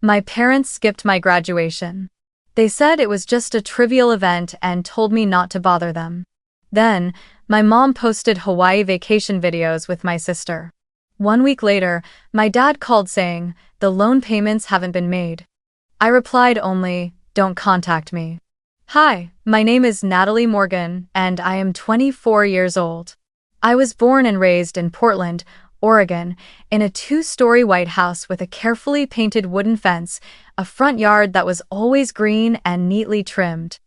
My parents skipped my graduation. They said it was just a trivial event and told me not to bother them. Then, my mom posted Hawaii vacation videos with my sister. 1 week later, my dad called saying, "The loan payments haven't been made." I replied only, "Don't contact me." Hi, my name is Natalie Morgan, and I am 24 years old. I was born and raised in Portland, Oregon, in a 2-story white house with a carefully painted wooden fence, a front yard that was always green and neatly trimmed.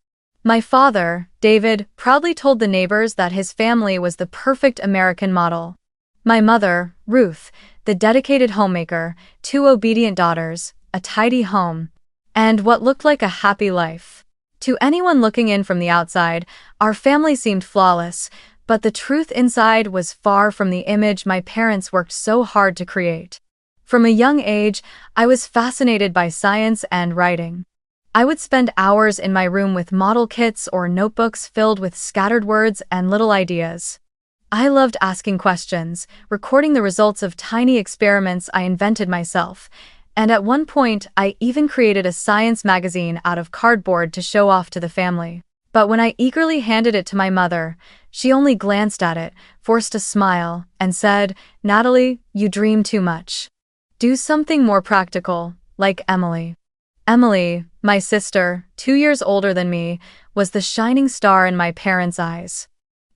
My father, David, proudly told the neighbors that his family was the perfect American model. My mother, Ruth, the dedicated homemaker, 2 obedient daughters, a tidy home, and what looked like a happy life. To anyone looking in from the outside, our family seemed flawless, but the truth inside was far from the image my parents worked so hard to create. From a young age, I was fascinated by science and writing. I would spend hours in my room with model kits or notebooks filled with scattered words and little ideas. I loved asking questions, recording the results of tiny experiments I invented myself, and at one point I even created a science magazine out of cardboard to show off to the family. But when I eagerly handed it to my mother, she only glanced at it, forced a smile, and said, "Natalie, you dream too much. Do something more practical, like Emily." Emily, my sister, 2 years older than me, was the shining star in my parents' eyes.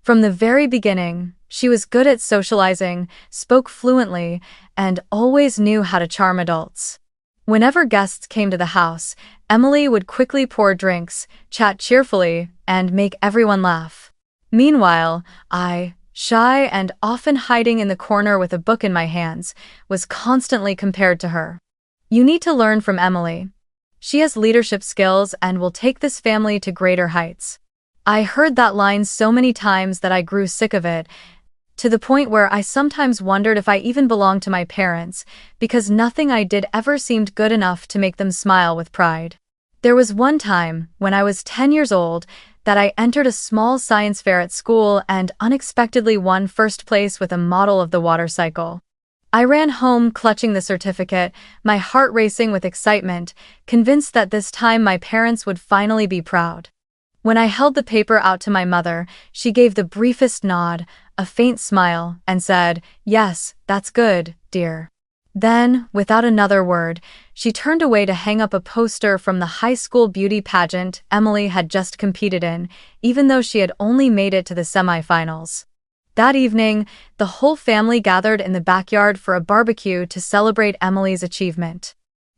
From the very beginning, she was good at socializing, spoke fluently, and always knew how to charm adults. Whenever guests came to the house, Emily would quickly pour drinks, chat cheerfully, and make everyone laugh. Meanwhile, I, shy and often hiding in the corner with a book in my hands, was constantly compared to her. "You need to learn from Emily. She has leadership skills and will take this family to greater heights." I heard that line so many times that I grew sick of it, to the point where I sometimes wondered if I even belonged to my parents, because nothing I did ever seemed good enough to make them smile with pride. There was one time, when I was 10 years old, that I entered a small science fair at school and unexpectedly won first place with a model of the water cycle. I ran home clutching the certificate, my heart racing with excitement, convinced that this time my parents would finally be proud. When I held the paper out to my mother, she gave the briefest nod, a faint smile, and said, "Yes, that's good, dear." Then, without another word, she turned away to hang up a poster from the high school beauty pageant Emily had just competed in, even though she had only made it to the semifinals. That evening, the whole family gathered in the backyard for a barbecue to celebrate Emily's achievement.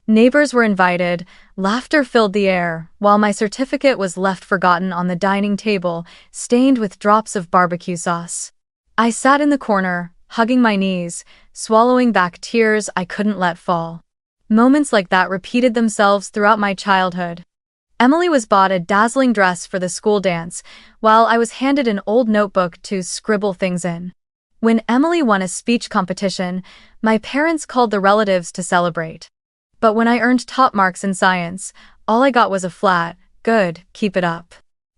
Neighbors were invited, laughter filled the air, while my certificate was left forgotten on the dining table, stained with drops of barbecue sauce. I sat in the corner, hugging my knees, swallowing back tears I couldn't let fall. Moments like that repeated themselves throughout my childhood. Emily was bought a dazzling dress for the school dance, while I was handed an old notebook to scribble things in. When Emily won a speech competition, my parents called the relatives to celebrate. But when I earned top marks in science, all I got was a flat, "Good, keep it up."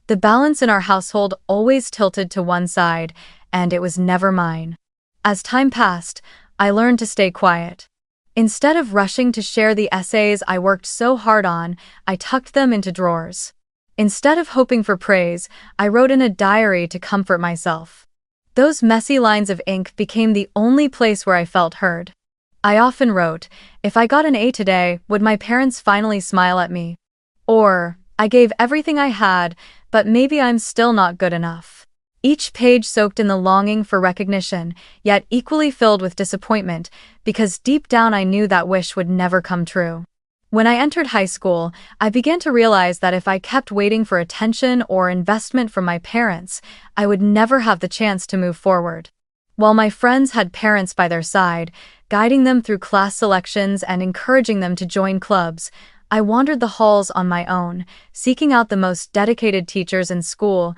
The balance in our household always tilted to one side, and it was never mine. As time passed, I learned to stay quiet. Instead of rushing to share the essays I worked so hard on, I tucked them into drawers. Instead of hoping for praise, I wrote in a diary to comfort myself. Those messy lines of ink became the only place where I felt heard. I often wrote, "If I got an A today, would my parents finally smile at me?" Or, "I gave everything I had, but maybe I'm still not good enough." Each page soaked in the longing for recognition, yet equally filled with disappointment, because deep down I knew that wish would never come true. When I entered high school, I began to realize that if I kept waiting for attention or investment from my parents, I would never have the chance to move forward. While my friends had parents by their side, guiding them through class selections and encouraging them to join clubs, I wandered the halls on my own, seeking out the most dedicated teachers in school,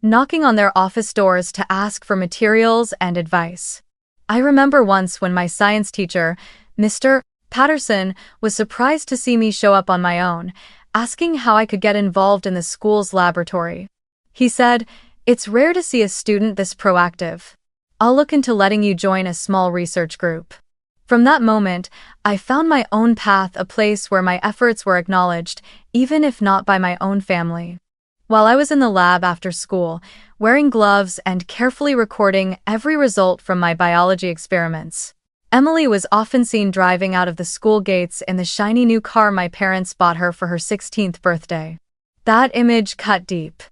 knocking on their office doors to ask for materials and advice. I remember once when my science teacher, Mr. Patterson, was surprised to see me show up on my own, asking how I could get involved in the school's laboratory. He said, "It's rare to see a student this proactive. I'll look into letting you join a small research group." From that moment, I found my own path, a place where my efforts were acknowledged, even if not by my own family. While I was in the lab after school, wearing gloves and carefully recording every result from my biology experiments, Emily was often seen driving out of the school gates in the shiny new car my parents bought her for her 16th birthday. That image cut deep.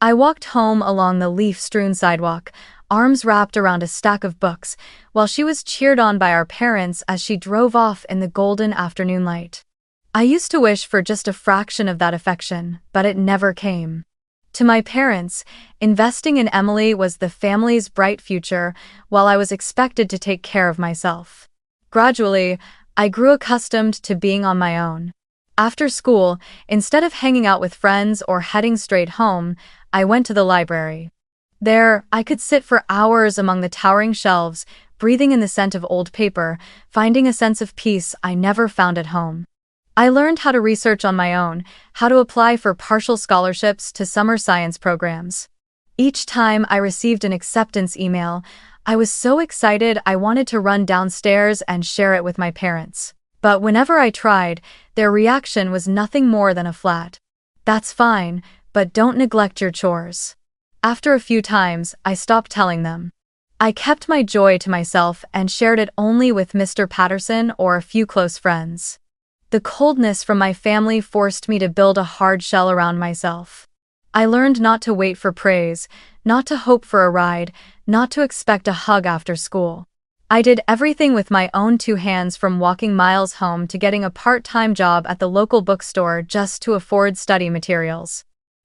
I walked home along the leaf-strewn sidewalk, arms wrapped around a stack of books, while she was cheered on by our parents as she drove off in the golden afternoon light. I used to wish for just a fraction of that affection, but it never came. To my parents, investing in Emily was the family's bright future, while I was expected to take care of myself. Gradually, I grew accustomed to being on my own. After school, instead of hanging out with friends or heading straight home, I went to the library. There, I could sit for hours among the towering shelves, breathing in the scent of old paper, finding a sense of peace I never found at home. I learned how to research on my own, how to apply for partial scholarships to summer science programs. Each time I received an acceptance email, I was so excited I wanted to run downstairs and share it with my parents. But whenever I tried, their reaction was nothing more than a flat, "That's fine, but don't neglect your chores." After a few times, I stopped telling them. I kept my joy to myself and shared it only with Mr. Patterson or a few close friends. The coldness from my family forced me to build a hard shell around myself. I learned not to wait for praise, not to hope for a ride, not to expect a hug after school. I did everything with my own two hands, from walking miles home to getting a part-time job at the local bookstore just to afford study materials.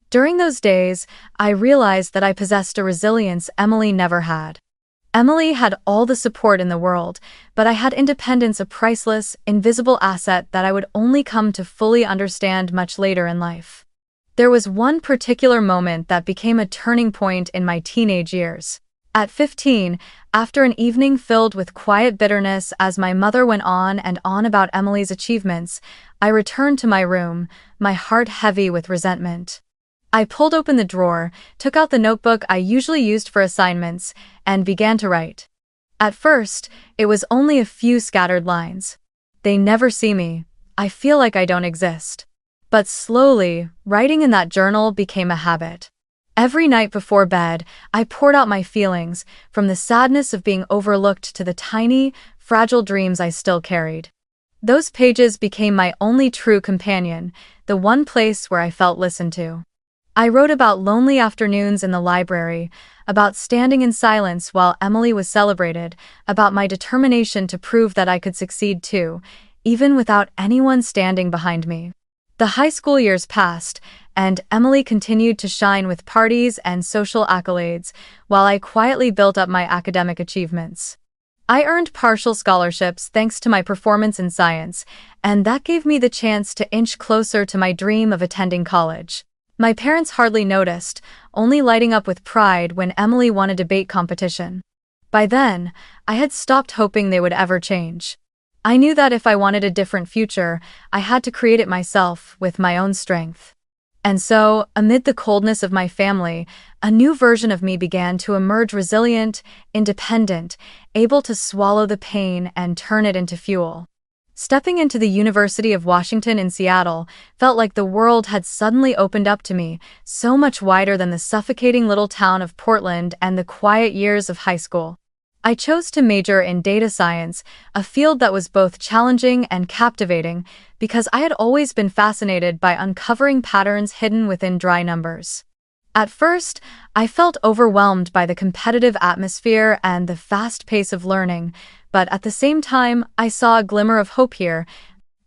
During those days, I realized that I possessed a resilience Emily never had. Emily had all the support in the world, but I had independence, a priceless, invisible asset that I would only come to fully understand much later in life. There was one particular moment that became a turning point in my teenage years. At 15, after an evening filled with quiet bitterness as my mother went on and on about Emily's achievements, I returned to my room, my heart heavy with resentment. I pulled open the drawer, took out the notebook I usually used for assignments, and began to write. At first, it was only a few scattered lines. "They never see me. I feel like I don't exist." But slowly, writing in that journal became a habit. Every night before bed, I poured out my feelings, from the sadness of being overlooked to the tiny, fragile dreams I still carried. Those pages became my only true companion, the one place where I felt listened to. I wrote about lonely afternoons in the library, about standing in silence while Emily was celebrated, about my determination to prove that I could succeed too, even without anyone standing behind me. The high school years passed, and Emily continued to shine with parties and social accolades, while I quietly built up my academic achievements. I earned partial scholarships thanks to my performance in science, and that gave me the chance to inch closer to my dream of attending college. My parents hardly noticed, only lighting up with pride when Emily won a debate competition. By then, I had stopped hoping they would ever change. I knew that if I wanted a different future, I had to create it myself, with my own strength. And so, amid the coldness of my family, a new version of me began to emerge, resilient, independent, able to swallow the pain and turn it into fuel. Stepping into the University of Washington in Seattle felt like the world had suddenly opened up to me, so much wider than the suffocating little town of Portland and the quiet years of high school. I chose to major in data science, a field that was both challenging and captivating, because I had always been fascinated by uncovering patterns hidden within dry numbers. At first, I felt overwhelmed by the competitive atmosphere and the fast pace of learning, but at the same time, I saw a glimmer of hope here.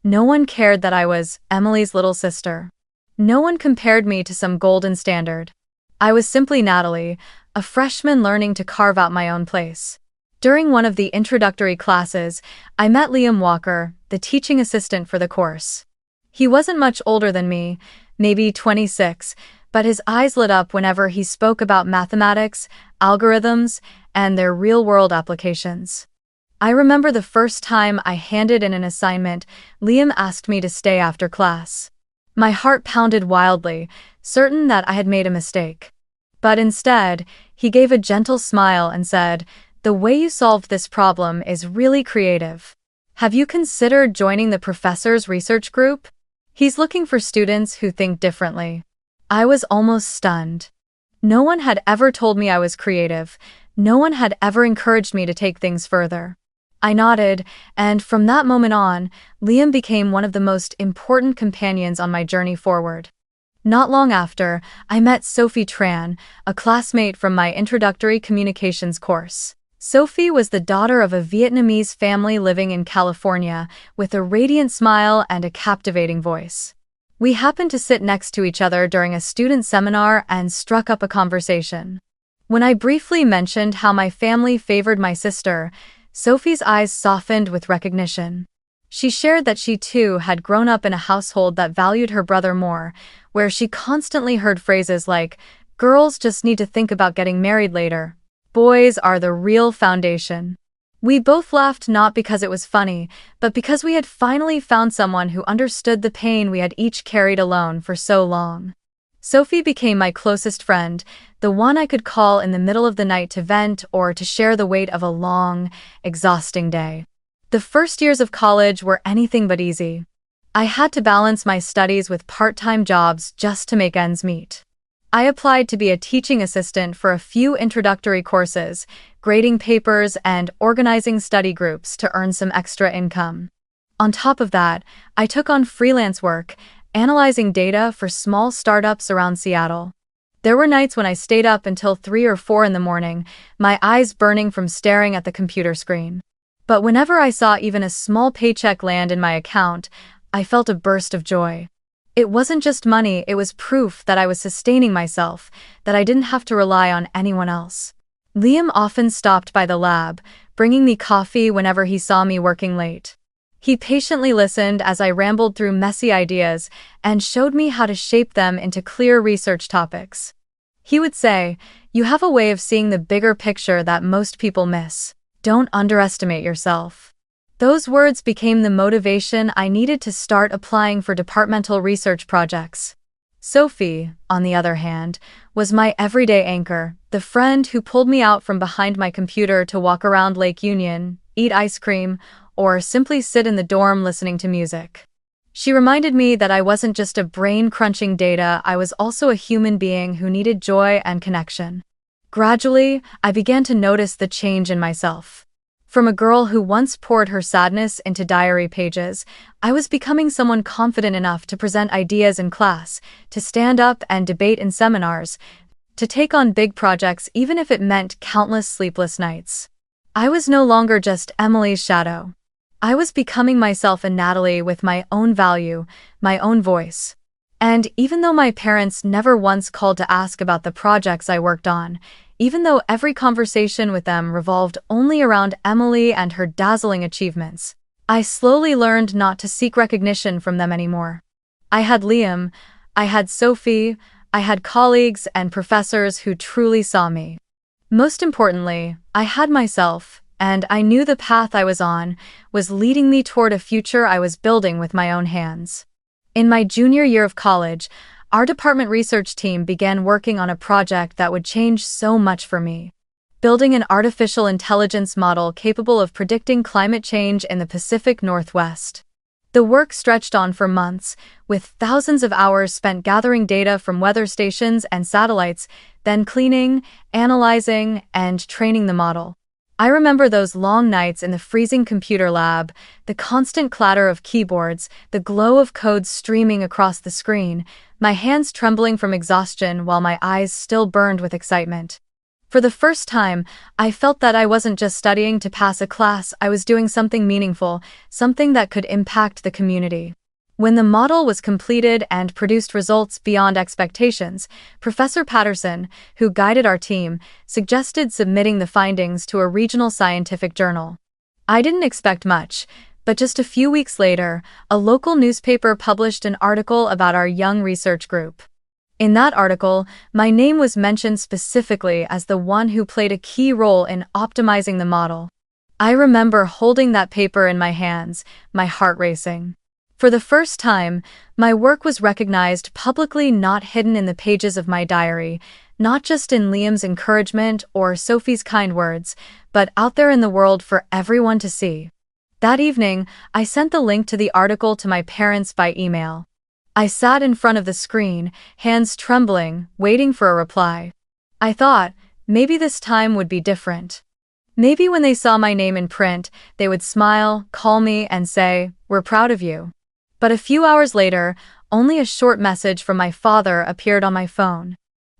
No one cared that I was Emily's little sister. No one compared me to some golden standard. I was simply Natalie, a freshman learning to carve out my own place. During one of the introductory classes, I met Liam Walker, the teaching assistant for the course. He wasn't much older than me, maybe 26, but his eyes lit up whenever he spoke about mathematics, algorithms, and their real-world applications. I remember the first time I handed in an assignment, Liam asked me to stay after class. My heart pounded wildly, certain that I had made a mistake. But instead, he gave a gentle smile and said, "The way you solved this problem is really creative." Have you considered joining the professor's research group? He's looking for students who think differently. I was almost stunned. No one had ever told me I was creative. No one had ever encouraged me to take things further. I nodded, and from that moment on, Liam became one of the most important companions on my journey forward. Not long after, I met Sophie Tran, a classmate from my introductory communications course. Sophie was the daughter of a Vietnamese family living in California, with a radiant smile and a captivating voice. We happened to sit next to each other during a student seminar and struck up a conversation. When I briefly mentioned how my family favored my sister, Sophie's eyes softened with recognition. She shared that she too had grown up in a household that valued her brother more, where she constantly heard phrases like, "Girls just need to think about getting married later. Boys are the real foundation." We both laughed not because it was funny, but because we had finally found someone who understood the pain we had each carried alone for so long. Sophie became my closest friend, the one I could call in the middle of the night to vent or to share the weight of a long, exhausting day. The first years of college were anything but easy. I had to balance my studies with part-time jobs just to make ends meet. I applied to be a teaching assistant for a few introductory courses, grading papers and organizing study groups to earn some extra income. On top of that, I took on freelance work, analyzing data for small startups around Seattle. There were nights when I stayed up until 3 or 4 in the morning, my eyes burning from staring at the computer screen. But whenever I saw even a small paycheck land in my account, I felt a burst of joy. It wasn't just money, it was proof that I was sustaining myself, that I didn't have to rely on anyone else. Liam often stopped by the lab, bringing me coffee whenever he saw me working late. He patiently listened as I rambled through messy ideas and showed me how to shape them into clear research topics. He would say, "You have a way of seeing the bigger picture that most people miss. Don't underestimate yourself." Those words became the motivation I needed to start applying for departmental research projects. Sophie, on the other hand, was my everyday anchor, the friend who pulled me out from behind my computer to walk around Lake Union, eat ice cream, or simply sit in the dorm listening to music. She reminded me that I wasn't just a brain-crunching data, I was also a human being who needed joy and connection. Gradually, I began to notice the change in myself. From a girl who once poured her sadness into diary pages, I was becoming someone confident enough to present ideas in class, to stand up and debate in seminars, to take on big projects even if it meant countless sleepless nights. I was no longer just Emily's shadow. I was becoming myself a Natalie with my own value, my own voice. And even though my parents never once called to ask about the projects I worked on, even though every conversation with them revolved only around Emily and her dazzling achievements, I slowly learned not to seek recognition from them anymore. I had Liam, I had Sophie, I had colleagues and professors who truly saw me. Most importantly, I had myself, and I knew the path I was on was leading me toward a future I was building with my own hands. In my junior year of college, our department research team began working on a project that would change so much for me. Building an artificial intelligence model capable of predicting climate change in the Pacific Northwest. The work stretched on for months, with thousands of hours spent gathering data from weather stations and satellites, then cleaning, analyzing, and training the model. I remember those long nights in the freezing computer lab, the constant clatter of keyboards, the glow of code streaming across the screen, my hands trembling from exhaustion while my eyes still burned with excitement. For the first time, I felt that I wasn't just studying to pass a class, I was doing something meaningful, something that could impact the community. When the model was completed and produced results beyond expectations, Professor Patterson, who guided our team, suggested submitting the findings to a regional scientific journal. I didn't expect much, but just a few weeks later, a local newspaper published an article about our young research group. In that article, my name was mentioned specifically as the one who played a key role in optimizing the model. I remember holding that paper in my hands, my heart racing. For the first time, my work was recognized publicly, not hidden in the pages of my diary, not just in Liam's encouragement or Sophie's kind words, but out there in the world for everyone to see. That evening, I sent the link to the article to my parents by email. I sat in front of the screen, hands trembling, waiting for a reply. I thought, maybe this time would be different. Maybe when they saw my name in print, they would smile, call me, and say, "We're proud of you." But a few hours later, only a short message from my father appeared on my phone.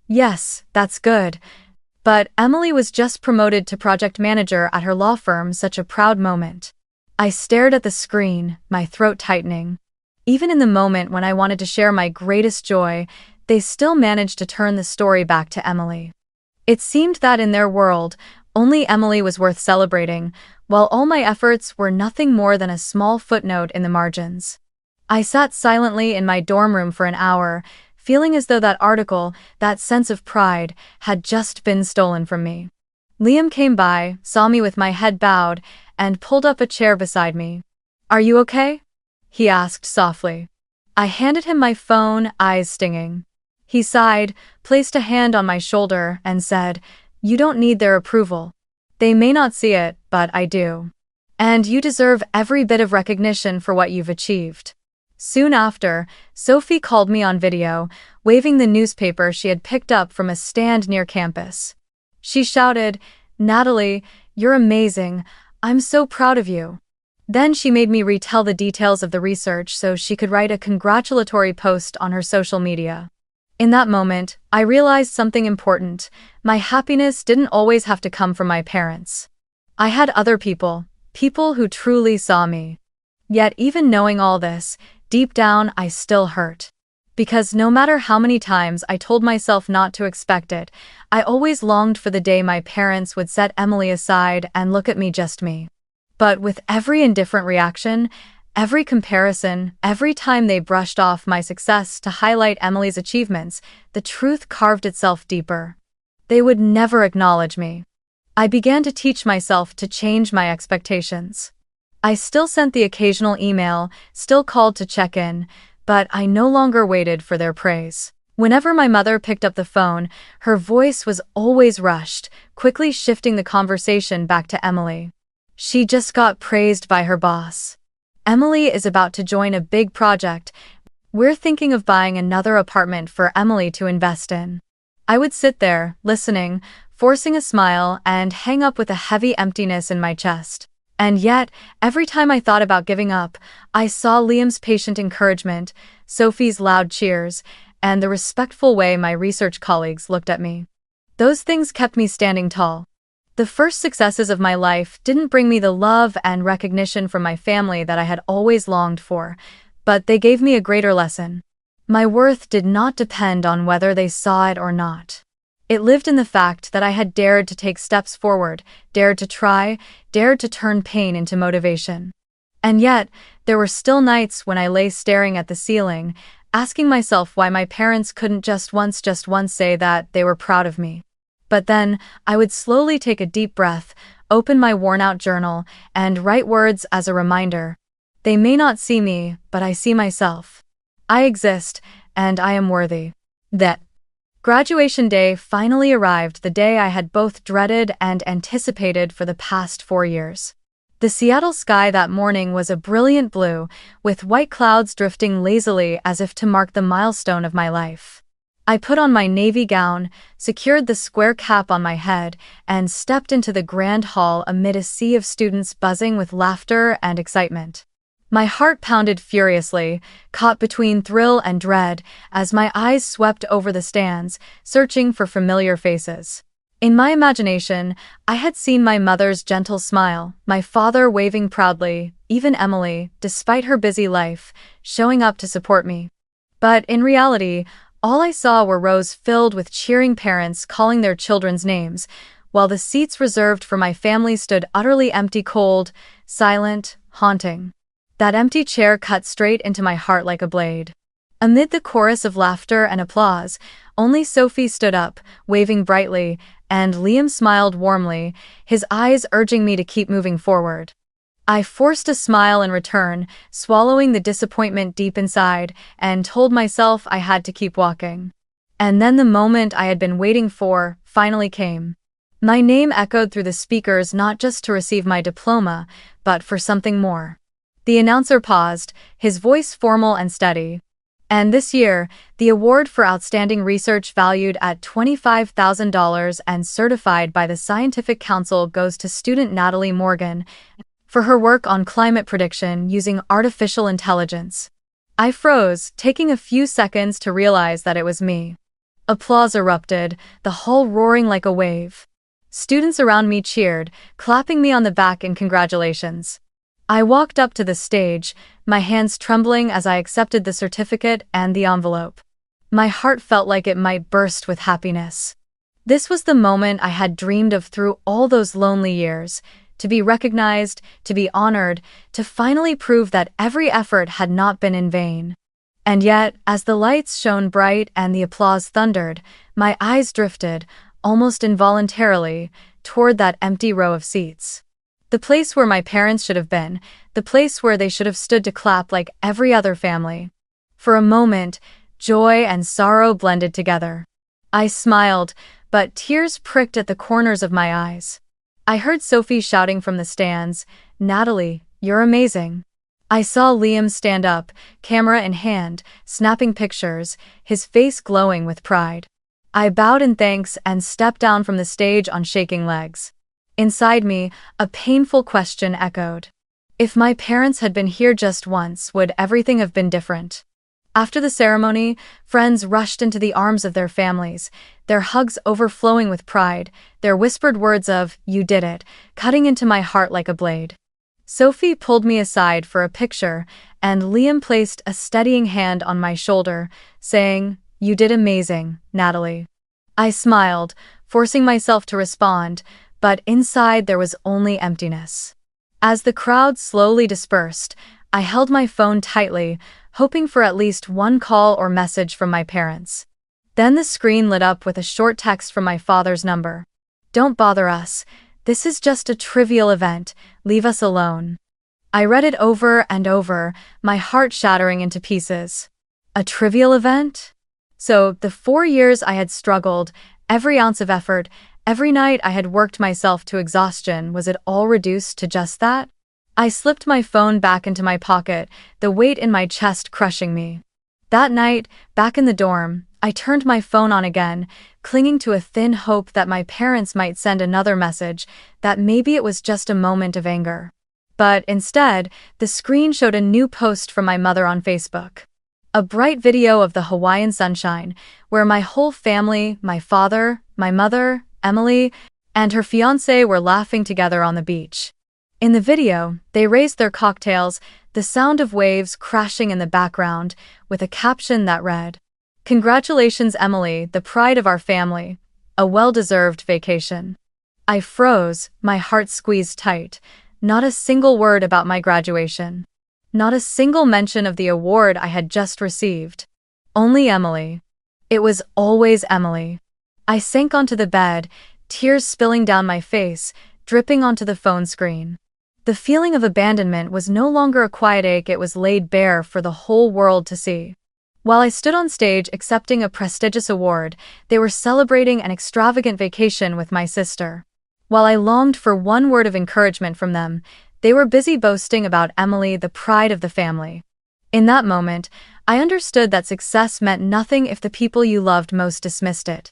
"Yes, that's good. But Emily was just promoted to project manager at her law firm." Such a proud moment. I stared at the screen, my throat tightening. Even in the moment when I wanted to share my greatest joy, they still managed to turn the story back to Emily. It seemed that in their world, only Emily was worth celebrating, while all my efforts were nothing more than a small footnote in the margins. I sat silently in my dorm room for an hour, feeling as though that article, that sense of pride, had just been stolen from me. Liam came by, saw me with my head bowed, and pulled up a chair beside me. "Are you okay?" he asked softly. I handed him my phone, eyes stinging. He sighed, placed a hand on my shoulder, and said, "You don't need their approval. They may not see it, but I do. And you deserve every bit of recognition for what you've achieved." Soon after, Sophie called me on video, waving the newspaper she had picked up from a stand near campus. She shouted, "Natalie, you're amazing. I'm so proud of you." Then she made me retell the details of the research so she could write a congratulatory post on her social media. In that moment, I realized something important. My happiness didn't always have to come from my parents. I had other people who truly saw me. Yet even knowing all this, deep down I still hurt. Because no matter how many times I told myself not to expect it, I always longed for the day my parents would set Emily aside and look at me, just me. But with every indifferent reaction, every comparison, every time they brushed off my success to highlight Emily's achievements, the truth carved itself deeper. They would never acknowledge me. I began to teach myself to change my expectations. I still sent the occasional email, still called to check in, but I no longer waited for their praise. Whenever my mother picked up the phone, her voice was always rushed, quickly shifting the conversation back to Emily. "She just got praised by her boss. Emily is about to join a big project. We're thinking of buying another apartment for Emily to invest in." I would sit there, listening, forcing a smile, and hang up with a heavy emptiness in my chest. And yet, every time I thought about giving up, I saw Liam's patient encouragement, Sophie's loud cheers, and the respectful way my research colleagues looked at me. Those things kept me standing tall. The first successes of my life didn't bring me the love and recognition from my family that I had always longed for, but they gave me a greater lesson. My worth did not depend on whether they saw it or not. It lived in the fact that I had dared to take steps forward, dared to try, dared to turn pain into motivation. And yet, there were still nights when I lay staring at the ceiling, asking myself why my parents couldn't just once say that they were proud of me. But then, I would slowly take a deep breath, open my worn-out journal, and write words as a reminder. They may not see me, but I see myself. I exist, and I am worthy. That graduation day finally arrived, the day I had both dreaded and anticipated for the past 4 years. The Seattle sky that morning was a brilliant blue, with white clouds drifting lazily as if to mark the milestone of my life. I put on my navy gown, secured the square cap on my head, and stepped into the grand hall amid a sea of students buzzing with laughter and excitement. My heart pounded furiously, caught between thrill and dread, as my eyes swept over the stands, searching for familiar faces. In my imagination, I had seen my mother's gentle smile, my father waving proudly, even Emily, despite her busy life, showing up to support me. But in reality, all I saw were rows filled with cheering parents calling their children's names, while the seats reserved for my family stood utterly empty, cold, silent, haunting. That empty chair cut straight into my heart like a blade. Amid the chorus of laughter and applause, only Sophie stood up, waving brightly, and Liam smiled warmly, his eyes urging me to keep moving forward. I forced a smile in return, swallowing the disappointment deep inside, and told myself I had to keep walking. And then the moment I had been waiting for finally came. My name echoed through the speakers not just to receive my diploma, but for something more. The announcer paused, his voice formal and steady. And this year, the award for outstanding research valued at $25,000 and certified by the Scientific Council goes to student Natalie Morgan for her work on climate prediction using artificial intelligence. I froze, taking a few seconds to realize that it was me. Applause erupted, the hall roaring like a wave. Students around me cheered, clapping me on the back in congratulations. I walked up to the stage, my hands trembling as I accepted the certificate and the envelope. My heart felt like it might burst with happiness. This was the moment I had dreamed of through all those lonely years, to be recognized, to be honored, to finally prove that every effort had not been in vain. And yet, as the lights shone bright and the applause thundered, my eyes drifted, almost involuntarily, toward that empty row of seats. The place where my parents should have been, the place where they should have stood to clap like every other family. For a moment, joy and sorrow blended together. I smiled, but tears pricked at the corners of my eyes. I heard Sophie shouting from the stands, "Natalie, you're amazing." I saw Liam stand up, camera in hand, snapping pictures, his face glowing with pride. I bowed in thanks and stepped down from the stage on shaking legs. Inside me, a painful question echoed. If my parents had been here just once, would everything have been different? After the ceremony, friends rushed into the arms of their families, their hugs overflowing with pride, their whispered words of, "You did it," cutting into my heart like a blade. Sophie pulled me aside for a picture, and Liam placed a steadying hand on my shoulder, saying, "You did amazing, Natalie." I smiled, forcing myself to respond, but inside there was only emptiness. As the crowd slowly dispersed, I held my phone tightly, hoping for at least one call or message from my parents. Then the screen lit up with a short text from my father's number. "Don't bother us. This is just a trivial event. Leave us alone." I read it over and over, my heart shattering into pieces. A trivial event? So, the 4 years I had struggled, every ounce of effort, every night I had worked myself to exhaustion, was it all reduced to just that? I slipped my phone back into my pocket, the weight in my chest crushing me. That night, back in the dorm, I turned my phone on again, clinging to a thin hope that my parents might send another message, that maybe it was just a moment of anger. But instead, the screen showed a new post from my mother on Facebook. A bright video of the Hawaiian sunshine, where my whole family, my father, my mother, Emily, and her fiancé were laughing together on the beach. In the video, they raised their cocktails, the sound of waves crashing in the background, with a caption that read, "Congratulations, Emily, the pride of our family. A well-deserved vacation." I froze, my heart squeezed tight. Not a single word about my graduation. Not a single mention of the award I had just received. Only Emily. It was always Emily. I sank onto the bed, tears spilling down my face, dripping onto the phone screen. The feeling of abandonment was no longer a quiet ache, it was laid bare for the whole world to see. While I stood on stage accepting a prestigious award, they were celebrating an extravagant vacation with my sister. While I longed for one word of encouragement from them, they were busy boasting about Emily, the pride of the family. In that moment, I understood that success meant nothing if the people you loved most dismissed it.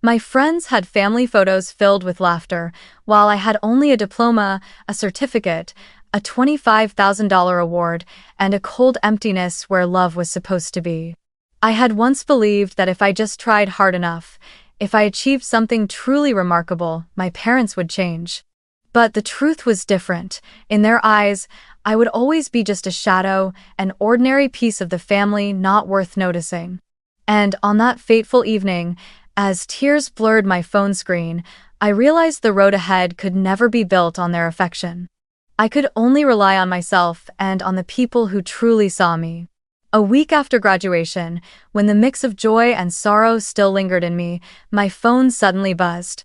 My friends had family photos filled with laughter, while I had only a diploma, a certificate, a $25,000 award, and a cold emptiness where love was supposed to be. I had once believed that if I just tried hard enough, if I achieved something truly remarkable, my parents would change. But the truth was different. In their eyes, I would always be just a shadow, an ordinary piece of the family not worth noticing. And on that fateful evening, as tears blurred my phone screen, I realized the road ahead could never be built on their affection. I could only rely on myself and on the people who truly saw me. A week after graduation, when the mix of joy and sorrow still lingered in me, my phone suddenly buzzed.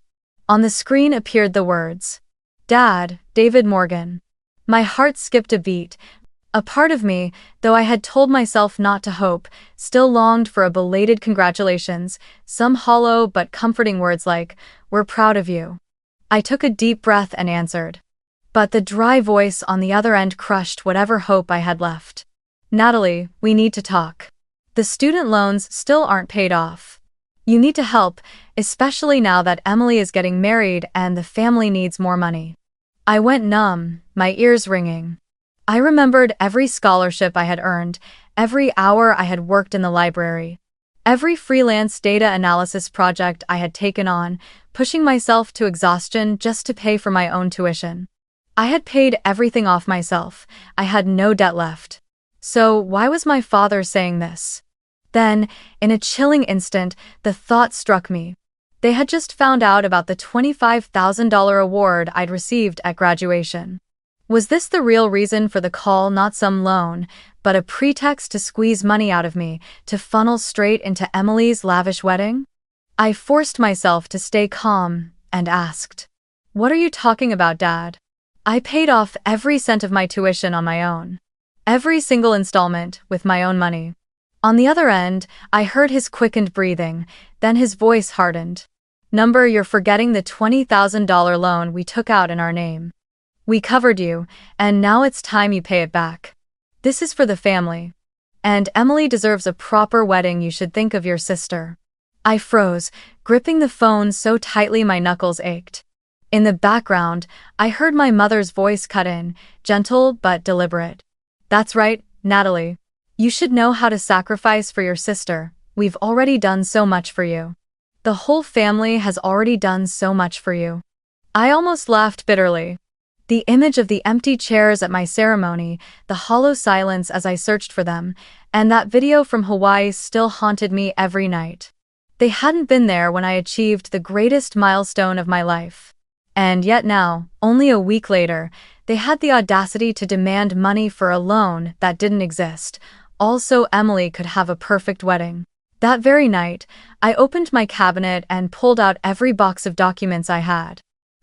On the screen appeared the words, "Dad, David Morgan." My heart skipped a beat. A part of me, though I had told myself not to hope, still longed for a belated congratulations, some hollow but comforting words like, "We're proud of you." I took a deep breath and answered. But the dry voice on the other end crushed whatever hope I had left. Natalie, we need to talk. The student loans still aren't paid off. You need to help, especially now that Emily is getting married and the family needs more money. I went numb, my ears ringing. I remembered every scholarship I had earned, every hour I had worked in the library, every freelance data analysis project I had taken on, pushing myself to exhaustion just to pay for my own tuition. I had paid everything off myself. I had no debt left. So why was my father saying this? Then, in a chilling instant, the thought struck me. They had just found out about the $25,000 award I'd received at graduation. Was this the real reason for the call, not some loan, but a pretext to squeeze money out of me, to funnel straight into Emily's lavish wedding? I forced myself to stay calm and asked, "What are you talking about, Dad?" I paid off every cent of my tuition on my own. Every single installment with my own money. On the other end, I heard his quickened breathing, then his voice hardened. "Number, you're forgetting the $20,000 loan we took out in our name. We covered you, and now it's time you pay it back. This is for the family. And Emily deserves a proper wedding. You should think of your sister." I froze, gripping the phone so tightly my knuckles ached. In the background, I heard my mother's voice cut in, gentle but deliberate. "That's right, Natalie. You should know how to sacrifice for your sister. We've already done so much for you. The whole family has already done so much for you." I almost laughed bitterly. The image of the empty chairs at my ceremony, the hollow silence as I searched for them, and that video from Hawaii still haunted me every night. They hadn't been there when I achieved the greatest milestone of my life. And yet now, only a week later, they had the audacity to demand money for a loan that didn't exist, also Emily could have a perfect wedding. That very night, I opened my cabinet and pulled out every box of documents I had.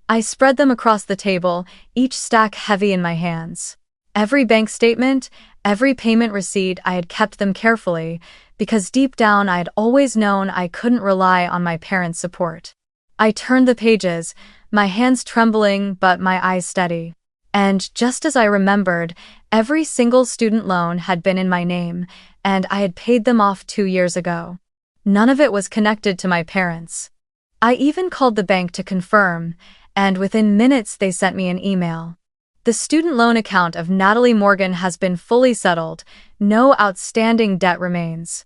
I spread them across the table, each stack heavy in my hands. Every bank statement, every payment receipt, I had kept them carefully, because deep down I had always known I couldn't rely on my parents' support. I turned the pages, my hands trembling but my eyes steady. And just as I remembered, every single student loan had been in my name, and I had paid them off 2 years ago. None of it was connected to my parents. I even called the bank to confirm, and within minutes they sent me an email. "The student loan account of Natalie Morgan has been fully settled. No outstanding debt remains."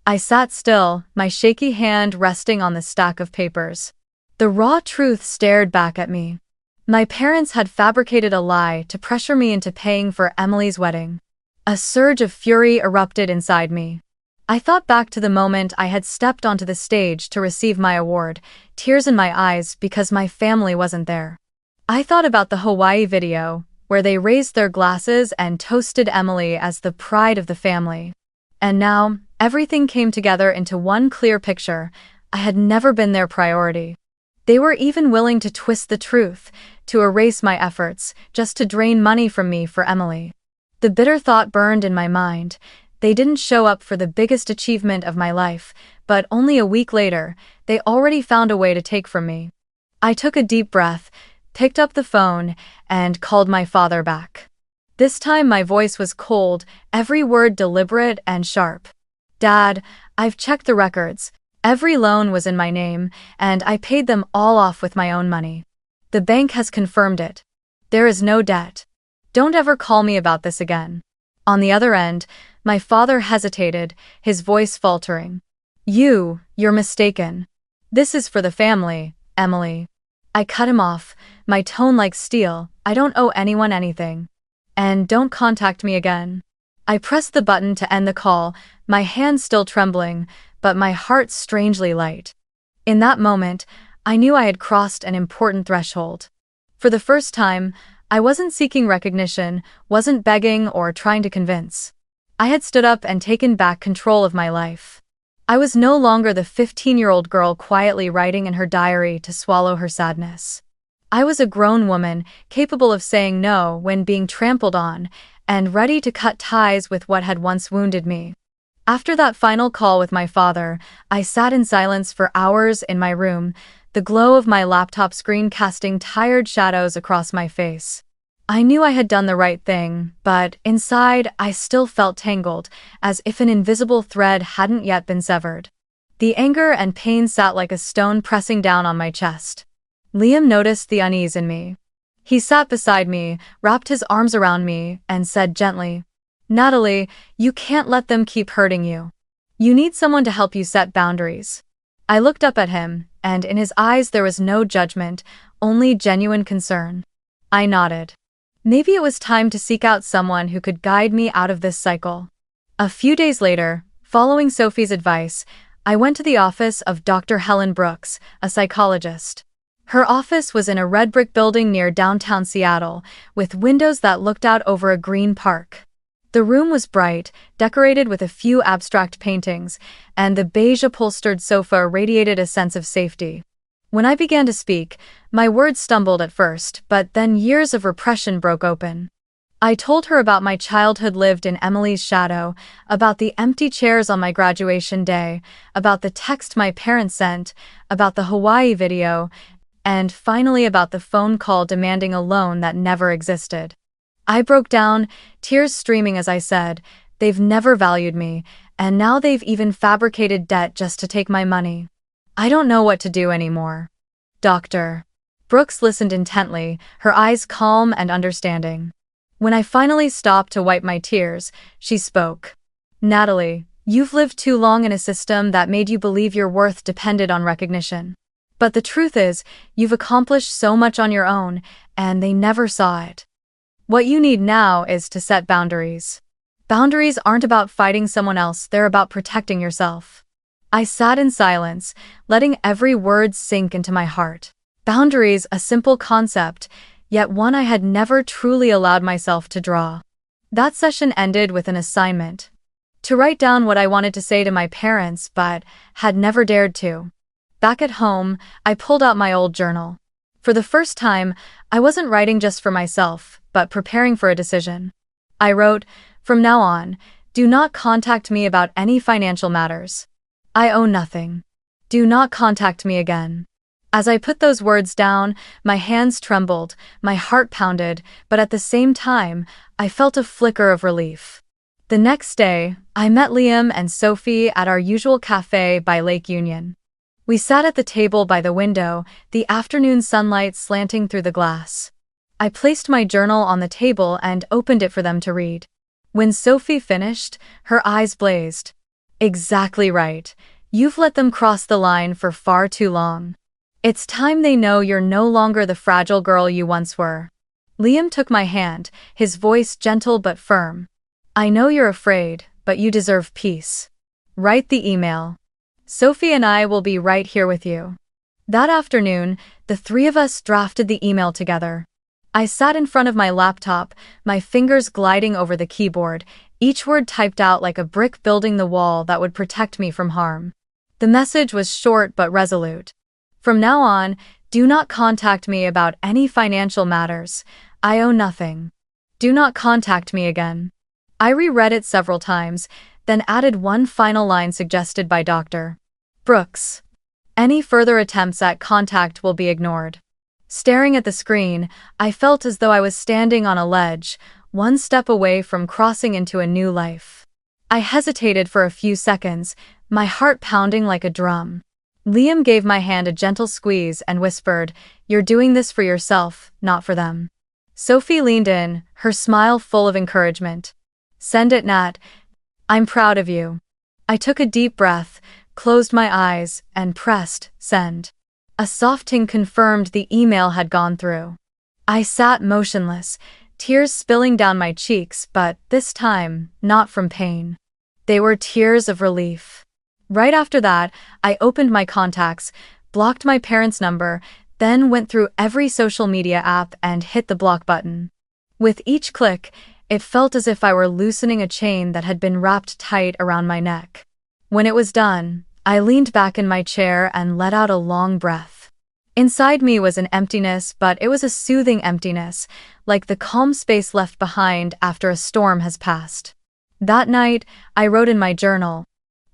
I sat still, my shaky hand resting on the stack of papers. The raw truth stared back at me. My parents had fabricated a lie to pressure me into paying for Emily's wedding. A surge of fury erupted inside me. I thought back to the moment I had stepped onto the stage to receive my award, tears in my eyes because my family wasn't there. I thought about the Hawaii video, where they raised their glasses and toasted Emily as the pride of the family. And now, everything came together into one clear picture. I had never been their priority. They were even willing to twist the truth, to erase my efforts, just to drain money from me for Emily. The bitter thought burned in my mind. They didn't show up for the biggest achievement of my life, but only a week later, they already found a way to take from me. I took a deep breath, picked up the phone, and called my father back. This time my voice was cold, every word deliberate and sharp. "Dad, I've checked the records. Every loan was in my name, and I paid them all off with my own money. The bank has confirmed it. There is no debt. Don't ever call me about this again." On the other end, my father hesitated, his voice faltering. You're mistaken. This is for the family, Emily." I cut him off, my tone like steel. "I don't owe anyone anything. And don't contact me again." I pressed the button to end the call, my hands still trembling, but my heart strangely light. In that moment, I knew I had crossed an important threshold. For the first time, I wasn't seeking recognition, wasn't begging or trying to convince. I had stood up and taken back control of my life. I was no longer the 15-year-old girl quietly writing in her diary to swallow her sadness. I was a grown woman, capable of saying no when being trampled on, and ready to cut ties with what had once wounded me. After that final call with my father, I sat in silence for hours in my room, the glow of my laptop screen casting tired shadows across my face. I knew I had done the right thing, but inside I still felt tangled, as if an invisible thread hadn't yet been severed. The anger and pain sat like a stone pressing down on my chest. Liam noticed the unease in me. He sat beside me, wrapped his arms around me, and said gently, "Natalie, you can't let them keep hurting you. You need someone to help you set boundaries." I looked up at him, and in his eyes there was no judgment, only genuine concern. I nodded. Maybe it was time to seek out someone who could guide me out of this cycle. A few days later, following Sophie's advice, I went to the office of Dr. Helen Brooks, a psychologist. Her office was in a red brick building near downtown Seattle, with windows that looked out over a green park. The room was bright, decorated with a few abstract paintings, and the beige upholstered sofa radiated a sense of safety. When I began to speak, my words stumbled at first, but then years of repression broke open. I told her about my childhood lived in Emily's shadow, about the empty chairs on my graduation day, about the text my parents sent, about the Hawaii video, and finally about the phone call demanding a loan that never existed. I broke down, tears streaming as I said, "They've never valued me, and now they've even fabricated debt just to take my money. I don't know what to do anymore." Dr. Brooks listened intently, her eyes calm and understanding. When I finally stopped to wipe my tears, she spoke. "Natalie, you've lived too long in a system that made you believe your worth depended on recognition. But the truth is, you've accomplished so much on your own, and they never saw it. What you need now is to set boundaries. Boundaries aren't about fighting someone else, they're about protecting yourself." I sat in silence, letting every word sink into my heart. Boundaries, a simple concept, yet one I had never truly allowed myself to draw. That session ended with an assignment. To write down what I wanted to say to my parents but had never dared to. Back at home, I pulled out my old journal. For the first time, I wasn't writing just for myself, but preparing for a decision. I wrote, "From now on, do not contact me about any financial matters. I owe nothing. Do not contact me again." As I put those words down, my hands trembled, my heart pounded, but at the same time, I felt a flicker of relief. The next day, I met Liam and Sophie at our usual cafe by Lake Union. We sat at the table by the window, the afternoon sunlight slanting through the glass. I placed my journal on the table and opened it for them to read. When Sophie finished, her eyes blazed. "Exactly right. You've let them cross the line for far too long. It's time they know you're no longer the fragile girl you once were." Liam took my hand, his voice gentle but firm. "I know you're afraid, but you deserve peace. Write the email. Sophie and I will be right here with you." That afternoon, the three of us drafted the email together. I sat in front of my laptop, my fingers gliding over the keyboard, each word typed out like a brick building the wall that would protect me from harm. The message was short but resolute. "From now on, do not contact me about any financial matters. I owe nothing. Do not contact me again." I reread it several times, then added one final line suggested by Dr. Brooks. "Any further attempts at contact will be ignored." Staring at the screen, I felt as though I was standing on a ledge, one step away from crossing into a new life. I hesitated for a few seconds, my heart pounding like a drum. Liam gave my hand a gentle squeeze and whispered, "You're doing this for yourself, not for them." Sophie leaned in, her smile full of encouragement. "Send it, Nat. I'm proud of you." I took a deep breath, closed my eyes, and pressed send. A soft ting confirmed the email had gone through. I sat motionless, tears spilling down my cheeks, but this time, not from pain. They were tears of relief. Right after that, I opened my contacts, blocked my parents' number, then went through every social media app and hit the block button. With each click, it felt as if I were loosening a chain that had been wrapped tight around my neck. When it was done, I leaned back in my chair and let out a long breath. Inside me was an emptiness, but it was a soothing emptiness, like the calm space left behind after a storm has passed. That night, I wrote in my journal,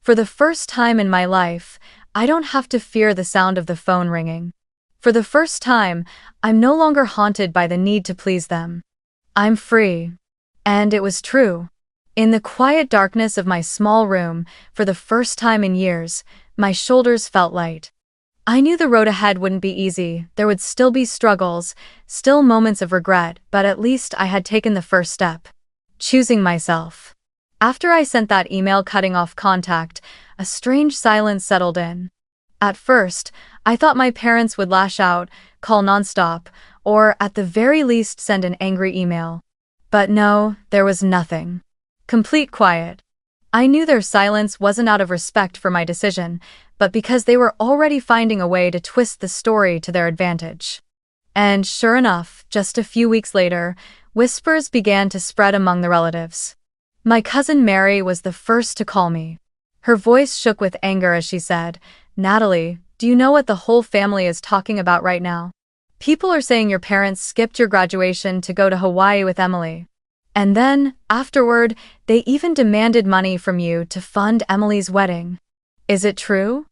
"For the first time in my life, I don't have to fear the sound of the phone ringing. For the first time, I'm no longer haunted by the need to please them. I'm free. And it was true. In the quiet darkness of my small room, for the first time in years, my shoulders felt light. I knew the road ahead wouldn't be easy, there would still be struggles, still moments of regret, but at least I had taken the first step. Choosing myself. After I sent that email cutting off contact, a strange silence settled in. At first, I thought my parents would lash out, call nonstop, or at the very least send an angry email. But no, there was nothing. Complete quiet. I knew their silence wasn't out of respect for my decision, but because they were already finding a way to twist the story to their advantage. And sure enough, just a few weeks later, whispers began to spread among the relatives. My cousin Mary was the first to call me. Her voice shook with anger as she said, "Natalie, do you know what the whole family is talking about right now? People are saying your parents skipped your graduation to go to Hawaii with Emily. And then, afterward, they even demanded money from you to fund Emily's wedding. Is it true?"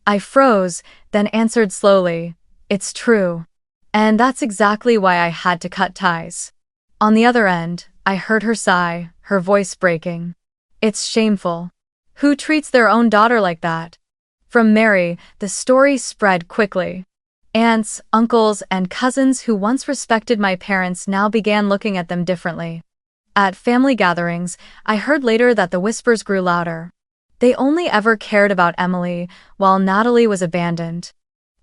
I froze, then answered slowly, "It's true. And that's exactly why I had to cut ties." On the other end, I heard her sigh, her voice breaking. "It's shameful. Who treats their own daughter like that?" From Mary, the story spread quickly. Aunts, uncles, and cousins who once respected my parents now began looking at them differently. At family gatherings, I heard later that the whispers grew louder. They only ever cared about Emily, while Natalie was abandoned.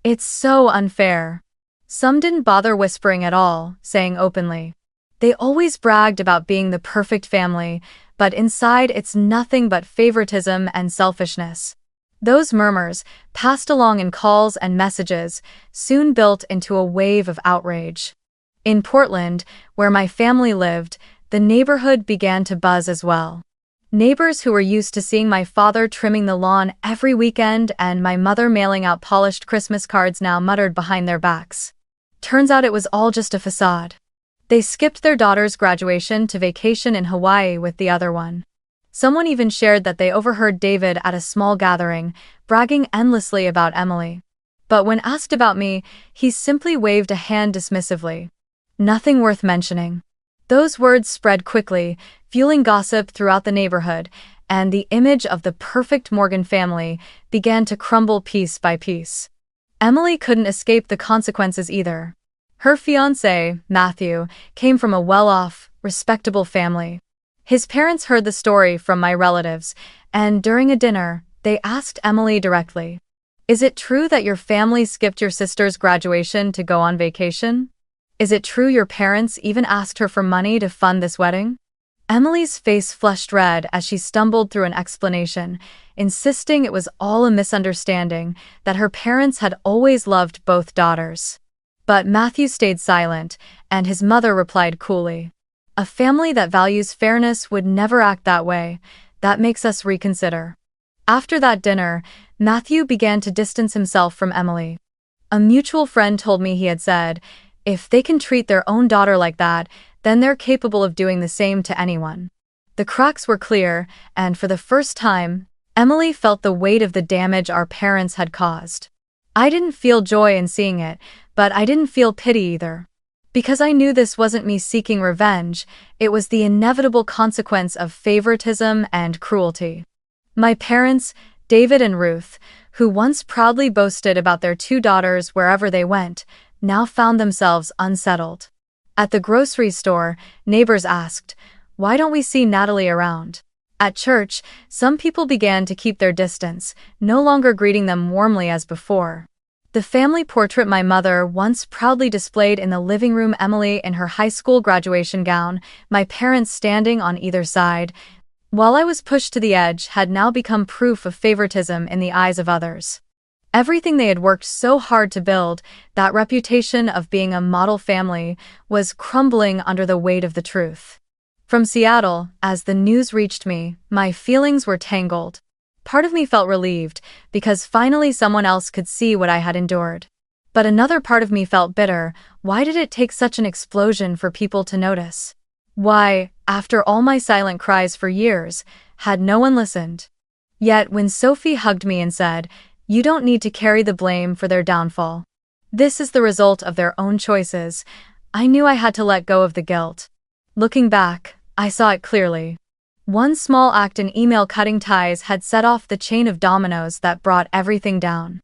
"It's so unfair." Some didn't bother whispering at all, saying openly. They always bragged about being the perfect family, but inside it's nothing but favoritism and selfishness. Those murmurs, passed along in calls and messages, soon built into a wave of outrage. In Portland, where my family lived, the neighborhood began to buzz as well. Neighbors who were used to seeing my father trimming the lawn every weekend and my mother mailing out polished Christmas cards now muttered behind their backs. Turns out it was all just a facade. They skipped their daughter's graduation to vacation in Hawaii with the other one. Someone even shared that they overheard David at a small gathering, bragging endlessly about Emily. But when asked about me, he simply waved a hand dismissively. Nothing worth mentioning. Those words spread quickly, fueling gossip throughout the neighborhood, and the image of the perfect Morgan family began to crumble piece by piece. Emily couldn't escape the consequences either. Her fiancé, Matthew, came from a well-off, respectable family. His parents heard the story from my relatives, and during a dinner, they asked Emily directly, "Is it true that your family skipped your sister's graduation to go on vacation? Is it true your parents even asked her for money to fund this wedding?" Emily's face flushed red as she stumbled through an explanation, insisting it was all a misunderstanding, that her parents had always loved both daughters. But Matthew stayed silent, and his mother replied coolly, "A family that values fairness would never act that way. That makes us reconsider." After that dinner, Matthew began to distance himself from Emily. A mutual friend told me he had said, "If they can treat their own daughter like that, then they're capable of doing the same to anyone." The cracks were clear, and for the first time, Emily felt the weight of the damage our parents had caused. I didn't feel joy in seeing it, but I didn't feel pity either. Because I knew this wasn't me seeking revenge, it was the inevitable consequence of favoritism and cruelty. My parents, David and Ruth, who once proudly boasted about their two daughters wherever they went, now found themselves unsettled. At the grocery store, neighbors asked, "Why don't we see Natalie around?" At church, some people began to keep their distance, no longer greeting them warmly as before. The family portrait my mother once proudly displayed in the living room, Emily in her high school graduation gown, my parents standing on either side, while I was pushed to the edge, had now become proof of favoritism in the eyes of others. Everything they had worked so hard to build, that reputation of being a model family, was crumbling under the weight of the truth. From Seattle, as the news reached me, my feelings were tangled. Part of me felt relieved, because finally someone else could see what I had endured. But another part of me felt bitter. Why did it take such an explosion for people to notice? Why, after all my silent cries for years, had no one listened? Yet when Sophie hugged me and said, You don't need to carry the blame for their downfall. This is the result of their own choices. I knew I had to let go of the guilt. Looking back, I saw it clearly. One small act in email cutting ties had set off the chain of dominoes that brought everything down.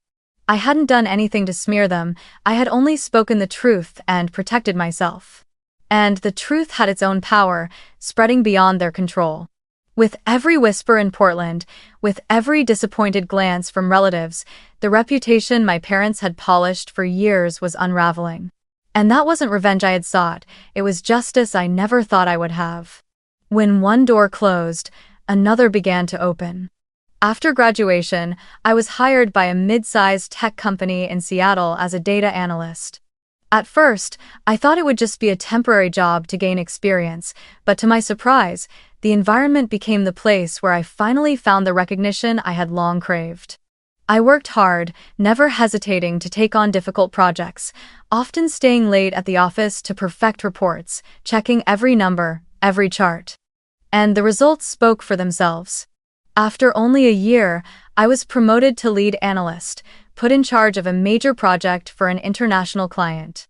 I hadn't done anything to smear them, I had only spoken the truth and protected myself. And the truth had its own power, spreading beyond their control. With every whisper in Portland, with every disappointed glance from relatives, the reputation my parents had polished for years was unraveling. And that wasn't revenge I had sought, it was justice I never thought I would have. When one door closed, another began to open. After graduation, I was hired by a mid-sized tech company in Seattle as a data analyst. At first, I thought it would just be a temporary job to gain experience, but to my surprise, the environment became the place where I finally found the recognition I had long craved. I worked hard, never hesitating to take on difficult projects, often staying late at the office to perfect reports, checking every number, every chart. And the results spoke for themselves. After only a year, I was promoted to lead analyst, put in charge of a major project for an international client.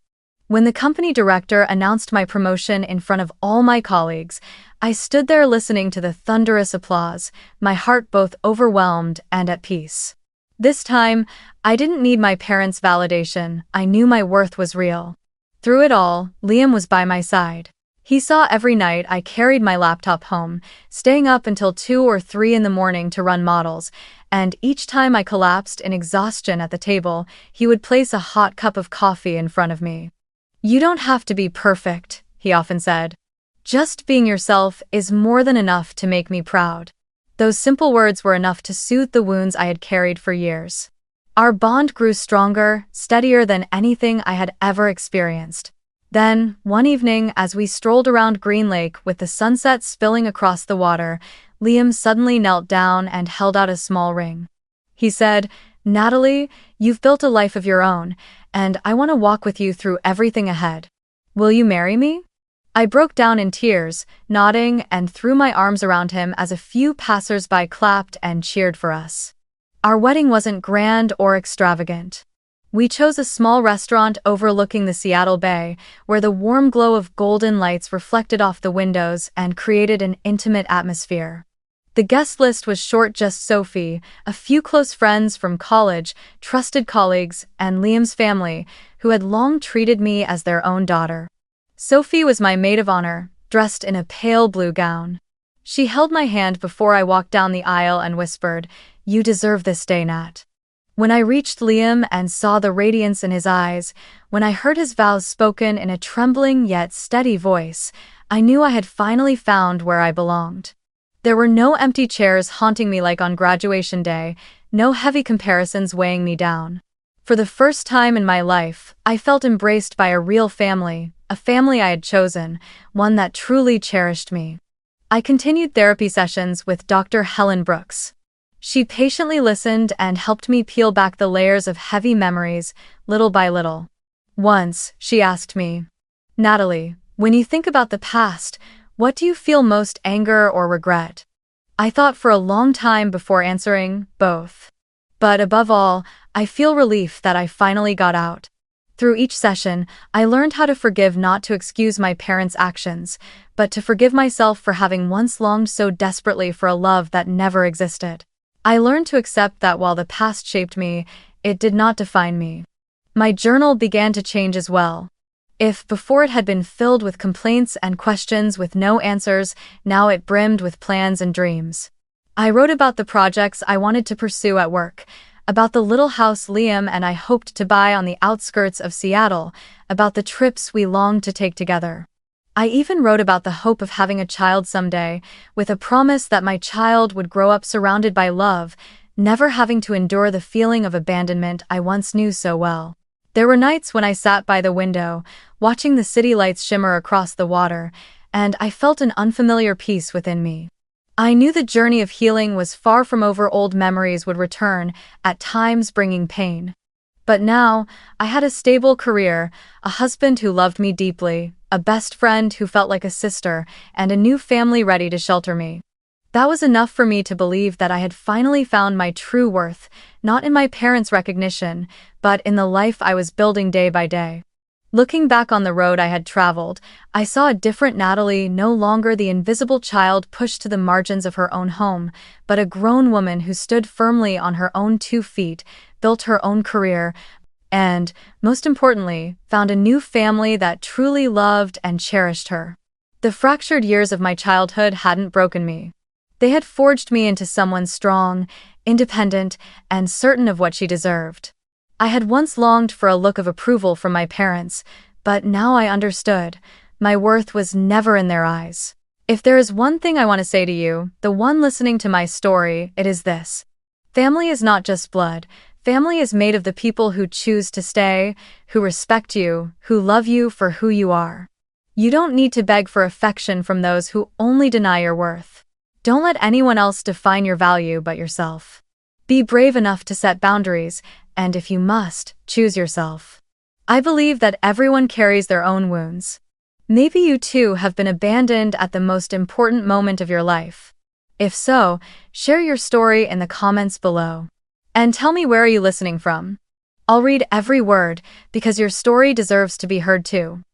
When the company director announced my promotion in front of all my colleagues, I stood there listening to the thunderous applause, my heart both overwhelmed and at peace. This time, I didn't need my parents' validation, I knew my worth was real. Through it all, Liam was by my side. He saw every night I carried my laptop home, staying up until 2 or 3 in the morning to run models, and each time I collapsed in exhaustion at the table, he would place a hot cup of coffee in front of me. "You don't have to be perfect," he often said. "Just being yourself is more than enough to make me proud." Those simple words were enough to soothe the wounds I had carried for years. Our bond grew stronger, steadier than anything I had ever experienced. Then, one evening, as we strolled around Green Lake with the sunset spilling across the water, Liam suddenly knelt down and held out a small ring. He said, "Natalie, you've built a life of your own, and I want to walk with you through everything ahead. Will you marry me?" I broke down in tears, nodding and threw my arms around him as a few passers-by clapped and cheered for us. Our wedding wasn't grand or extravagant. We chose a small restaurant overlooking the Seattle Bay, where the warm glow of golden lights reflected off the windows and created an intimate atmosphere. The guest list was short: just Sophie, a few close friends from college, trusted colleagues, and Liam's family, who had long treated me as their own daughter. Sophie was my maid of honor, dressed in a pale blue gown. She held my hand before I walked down the aisle and whispered, "You deserve this day, Nat." When I reached Liam and saw the radiance in his eyes, when I heard his vows spoken in a trembling yet steady voice, I knew I had finally found where I belonged. There were no empty chairs haunting me like on graduation day, no heavy comparisons weighing me down. For the first time in my life, I felt embraced by a real family, a family I had chosen, one that truly cherished me. I continued therapy sessions with Dr. Helen Brooks. She patiently listened and helped me peel back the layers of heavy memories, little by little. Once, she asked me, "Natalie, when you think about the past, what do you feel most, anger or regret?" I thought for a long time before answering, "Both." But above all, I feel relief that I finally got out. Through each session, I learned how to forgive, not to excuse my parents' actions, but to forgive myself for having once longed so desperately for a love that never existed. I learned to accept that while the past shaped me, it did not define me. My journal began to change as well. If before it had been filled with complaints and questions with no answers, now it brimmed with plans and dreams. I wrote about the projects I wanted to pursue at work, about the little house Liam and I hoped to buy on the outskirts of Seattle, about the trips we longed to take together. I even wrote about the hope of having a child someday, with a promise that my child would grow up surrounded by love, never having to endure the feeling of abandonment I once knew so well. There were nights when I sat by the window, watching the city lights shimmer across the water, and I felt an unfamiliar peace within me. I knew the journey of healing was far from over. Old memories would return, at times bringing pain. But now, I had a stable career, a husband who loved me deeply, a best friend who felt like a sister, and a new family ready to shelter me. That was enough for me to believe that I had finally found my true worth, not in my parents' recognition, but in the life I was building day by day. Looking back on the road I had traveled, I saw a different Natalie, no longer the invisible child pushed to the margins of her own home, but a grown woman who stood firmly on her own 2 feet, built her own career, and, most importantly, found a new family that truly loved and cherished her. The fractured years of my childhood hadn't broken me. They had forged me into someone strong, independent, and certain of what she deserved. I had once longed for a look of approval from my parents, but now I understood. My worth was never in their eyes. If there is one thing I want to say to you, the one listening to my story, it is this. Family is not just blood. Family is made of the people who choose to stay, who respect you, who love you for who you are. You don't need to beg for affection from those who only deny your worth. Don't let anyone else define your value but yourself. Be brave enough to set boundaries, and if you must, choose yourself. I believe that everyone carries their own wounds. Maybe you too have been abandoned at the most important moment of your life. If so, share your story in the comments below. And tell me, where are you listening from? I'll read every word, because your story deserves to be heard too.